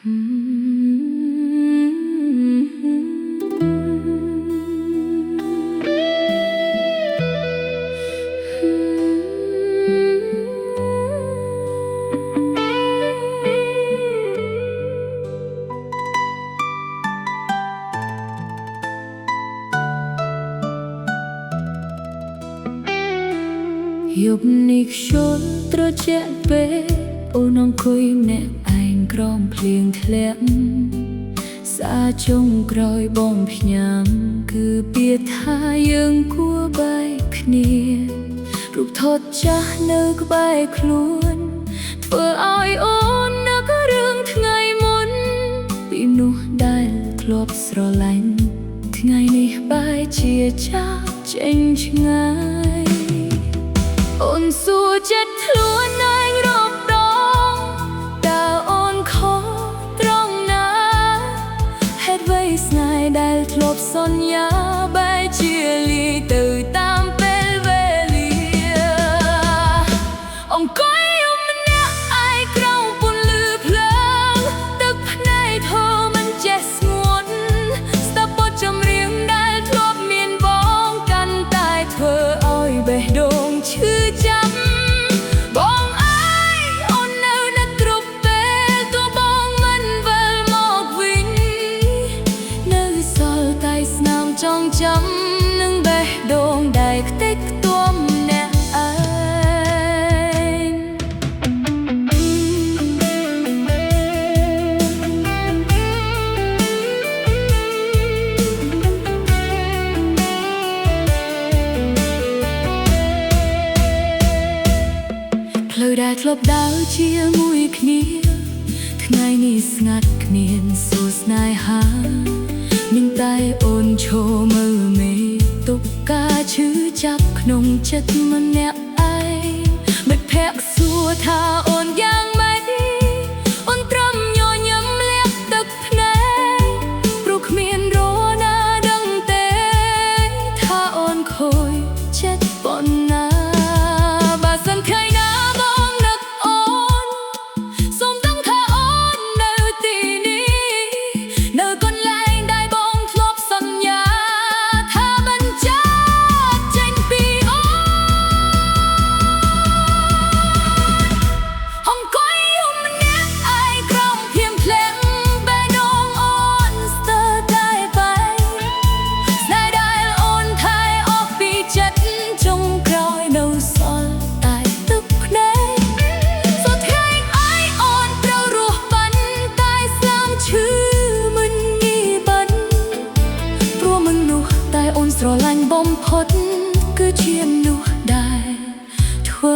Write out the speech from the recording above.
យប់នេះខ្យល់ត្រជាក់ពេកអូនអង្គុយម្នាក់ឯងក្រោមភ្លៀងធ្លាក់សាចុងក្រោយបងផ្ញើគឺពាក្យថាយើងគួរបែកគ្នារូបថតចាស់នៅក្បែរខ្លួនធ្វើឲ្យអូននឹករឿងថ្ងៃមុនពីនោះដែលធ្លាប់ស្រឡាញ់ថ្ងៃនេះបែរជាចាកចេញឆ្ងាយអូនសួរចិត្តខ្លួនឯងរាប់ដងតើអូនខុសត្រង់ណាហេតុអ្វីស្នេហ៍ដែលធ្លាប់សន្យាបែរជាលាយទៅតាមពេលវេលាអង្គុយយំម្នាក់ឯងក្រោមពន្លឺភ្លើងទឹកភ្នែកធូរមិនចេះស្ងួនស្ដាប់បទចម្រៀងដែលធ្លាប់មានបងកាន់តែធ្វើឲ្យបេះដូងឈឺចាប់បងអើយអូននៅនឹកគ្រប់ពេលទោះបងមិនវិលមកវិញនៅសល់តែស្នាមចងចាំនឹងបេះដូងដែលខ្ទេចខ្ទាំអ្នកឯងផ្លូវដែលធ្លាប់ដើរជាមួយគ្នាថ្ងៃនេះស្ងាត់គ្មានសួស្នេហាមានតែអូនឈរមើលមេទុកការឈឺចាប់ក្នុងចិត្តម្នាក់ឯងមិត្តភក្តិសួរថាអូនយ៉ាងម៉េចអូនត្រឹមញញឹមលាក់ទឹកភ្នែកព្រោះគ្មានរណាដឹងទេថាអូនខូចចិត្តប៉ុណ្ណាបើសិនឃើញណាបងនឹកអូនសូមដឹងថាអូននៅទីនេះនៅកន្លែងដែលបងធ្លាប់សន្យាថាមិនចាកចេញពីអូនអង្គុយយំម្នាក់ឯងក្រោមភ្លៀងធ្លាក់បេះដូងអូនស្ទើរតែបែកស្នេហ៍ដែលអូនថែអស់ពីចិត្តចុងក្រោយនៅសល់តែទឹកភ្នែកសុទ្ធថ្ងៃឲ្យអូនត្រូវរស់បាញ់តែស្លាមឈឺមិនងាយបាញ់ព្រោះមនុស្សតែអូនស្រឡាញ់បំផុតគឺជាមនុស្សដែលធ្វើ